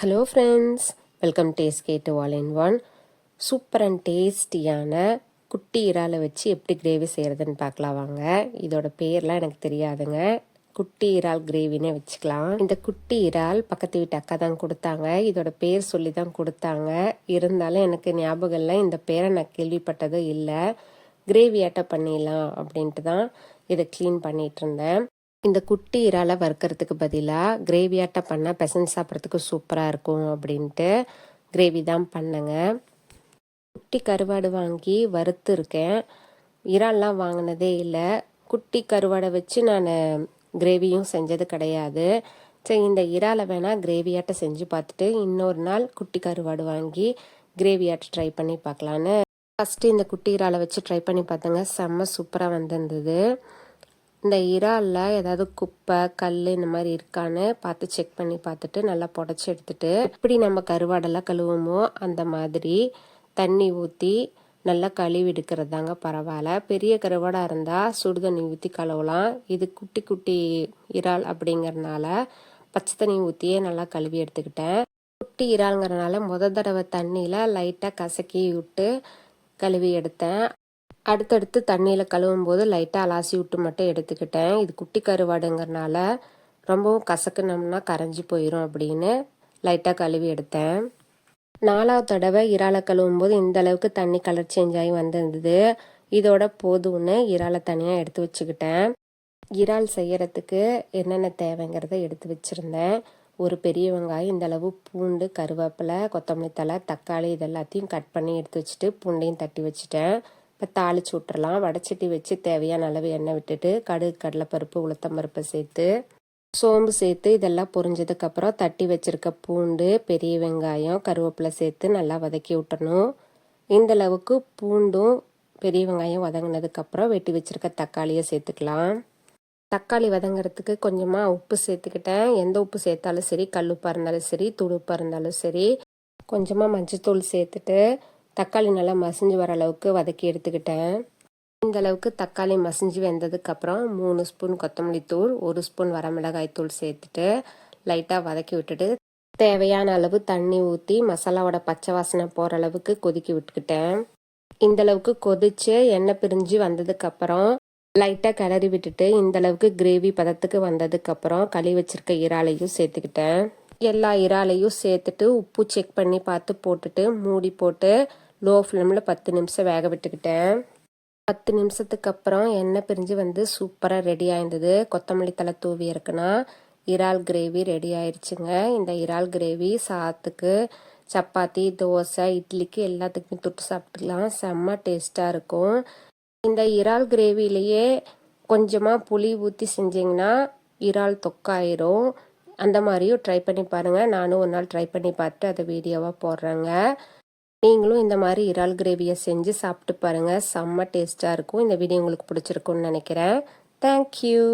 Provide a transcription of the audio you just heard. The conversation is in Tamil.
Hello friends, welcome to SK2 All in One. Super and டேஸ்டியான குட்டி இறாலை வச்சு எப்படி கிரேவி செய்கிறதுன்னு பார்க்கலாம் வாங்க. இதோட பேர்லாம் எனக்கு தெரியாதுங்க, குட்டி இறால் கிரேவினே வச்சுக்கலாம். இந்த குட்டி இறால் பக்கத்து வீட்டு அக்கா தான் கொடுத்தாங்க, இதோட பேர் சொல்லி தான் கொடுத்தாங்க. இருந்தாலும் எனக்கு ஞாபகம் இல்லை, இந்த பேரை நான் கேள்விப்பட்டதும் இல்லை. கிரேவி ஆட்ட பண்ணிடலாம் அப்படின்ட்டு தான் இதை க்ளீன் பண்ணிகிட்டு இருந்தேன். இந்த குட்டி இறாலை வறுக்கிறதுக்கு பதிலாக கிரேவியாட்டம் பண்ணால் பெசஞ்சு சாப்பிட்றதுக்கு சூப்பராக இருக்கும் அப்படின்ட்டு கிரேவி தான் பண்ணேங்க. குட்டி கருவாடு வாங்கி வறுத்து இருக்கேன். இறால்லாம் வாங்கினதே இல்லை. குட்டி கருவாடை வச்சு நான் கிரேவியும் செஞ்சது கிடையாது. சரி, இந்த இறாலை வேணால் கிரேவியாட்டம் செஞ்சு பார்த்துட்டு இன்னொரு நாள் குட்டி கருவாடு வாங்கி கிரேவியாட்டம் ட்ரை பண்ணி பார்க்கலான்னு ஃபஸ்ட்டு இந்த குட்டி இறாலை வச்சு ட்ரை பண்ணி பார்த்தேங்க. செம்ம சூப்பராக வந்திருந்தது. இந்த இறாலில் ஏதாவது குப்பை கல் இந்த மாதிரி இருக்கான்னு பார்த்து செக் பண்ணி பார்த்துட்டு நல்லா புடச்சி எடுத்துட்டு, எப்படி நம்ம கருவாடெல்லாம் கழுவுமோ அந்த மாதிரி தண்ணி ஊற்றி நல்லா கழுவி எடுக்கிறது தாங்க பரவாயில்ல. பெரிய கருவாடாக இருந்தால் சுடு தண்ணி ஊற்றி கழுவலாம். இது குட்டி குட்டி இறால் அப்படிங்கிறதுனால பச்சை தண்ணி ஊற்றியே நல்லா கழுவி எடுத்துக்கிட்டேன். குட்டி இறால்ங்கிறனால தடவை தண்ணியில் லைட்டாக கசக்கி விட்டு கழுவி எடுத்தேன். அடுத்தடுத்து தண்ணியில் கழுவும் போது லைட்டாக அலாசி விட்டு மட்டும் எடுத்துக்கிட்டேன். இது குட்டி கருவாடுங்கிறனால ரொம்பவும் கசக்குனோம்னா கரைஞ்சி போயிடும் அப்படின்னு லைட்டாக கழுவி எடுத்தேன். 4வது தடவை இறாலை கழுவும் போது இந்த அளவுக்கு தண்ணி கலர் சேஞ்ச் ஆகி வந்திருந்தது. இதோட போதும்னு இறாலை தனியாக எடுத்து வச்சுக்கிட்டேன். இறால் செய்யறதுக்கு என்னென்ன தேவைங்கிறத எடுத்து வச்சுருந்தேன். ஒரு பெரிய வெங்காயம், இந்த அளவு பூண்டு, கருவேப்பிலை, கொத்தமல்லி தழை, தக்காளி இது எல்லாத்தையும் கட் பண்ணி எடுத்து வச்சுட்டு பூண்டையும் தட்டி வச்சுட்டேன். இப்போ தாளிச்சு விட்டுறலாம். வடைச்சட்டி வச்சு தேவையான அளவு எண்ணெய் விட்டுட்டு கடுகு, கடலைப்பருப்பு, உளுத்தம்பருப்பு சேர்த்து சோம்பு சேர்த்து இதெல்லாம் பொரிஞ்சதுக்கப்புறம் தட்டி வச்சுருக்க பூண்டு, பெரிய வெங்காயம், கருவேப்பிலை சேர்த்து நல்லா வதக்கி விட்டுறணும். இந்தளவுக்கு பூண்டும் பெரிய வெங்காயம் வதங்கினதுக்கப்புறம் வெட்டி வச்சுருக்க தக்காளியை சேர்த்துக்கலாம். தக்காளி வதங்கிறதுக்கு கொஞ்சமாக உப்பு சேர்த்துக்கிட்டேன். எந்த உப்பு சேர்த்தாலும் சரி, கல் உப்பாக இருந்தாலும் சரி, தூள் உப்பாக இருந்தாலும் சரி. கொஞ்சமாக மஞ்சத்தூள் சேர்த்துட்டு தக்காளி நல்லா மசிஞ்சு வர அளவுக்கு வதக்கி எடுத்துக்கிட்டேன். இந்த அளவுக்கு தக்காளி மசிஞ்சு வெந்ததுக்கப்புறம் 3 ஸ்பூன் கொத்தமல்லி தூள், 1 ஸ்பூன் வரமிளகாய் தூள் சேர்த்துட்டு லைட்டாக வதக்கி விட்டுட்டு தேவையான அளவு தண்ணி ஊற்றி மசாலாவோட பச்சை வாசனை போகிற அளவுக்கு கொதிக்கி விட்டுக்கிட்டேன். இந்தளவுக்கு கொதித்து எண்ணெய் பிரிஞ்சு வந்ததுக்கப்புறம் லைட்டாக கிளறி விட்டுட்டு இந்தளவுக்கு கிரேவி பதத்துக்கு வந்ததுக்கப்புறம் கழுவி வச்சிருக்க இறாலையும் சேர்த்துக்கிட்டேன். எல்லா இறாலையும் சேர்த்துட்டு உப்பு செக் பண்ணி பார்த்து போட்டுட்டு மூடி போட்டு லோ ஃப்ளேமில் 10 நிமிஷம் வேக விட்டுக்கிட்டேன். 10 நிமிஷத்துக்கு அப்புறம் எண்ணெய் பிரிஞ்சு வந்து சூப்பராக ரெடி ஆயிருந்தது. கொத்தமல்லி தழை தூவி இருக்குன்னா இறால் கிரேவி ரெடி ஆயிடுச்சுங்க. இந்த இறால் கிரேவி சாதத்துக்கு, சப்பாத்தி, தோசை, இட்லிக்கு எல்லாத்துக்குமே தொட்டு சாப்பிட்டுக்கலாம். செம்ம டேஸ்ட்டாக இருக்கும். இந்த இறால் கிரேவிலேயே கொஞ்சமாக புளி ஊற்றி செஞ்சிங்கன்னா இறால் தொக்காயிரும். அந்த மாதிரியும் ட்ரை பண்ணி பாருங்கள். நானும் ஒரு நாள் ட்ரை பண்ணி பார்த்து அதை வீடியோவாக போடுறேங்க. நீங்களும் இந்த மாதிரி இறால் கிரேவியை செஞ்சு சாப்பிட்டு பாருங்கள். செம்ம டேஸ்ட்டாக இருக்கும். இந்த வீடியோ உங்களுக்கு பிடிச்சிருக்குன்னு நினைக்கிறேன். தேங்க்யூ.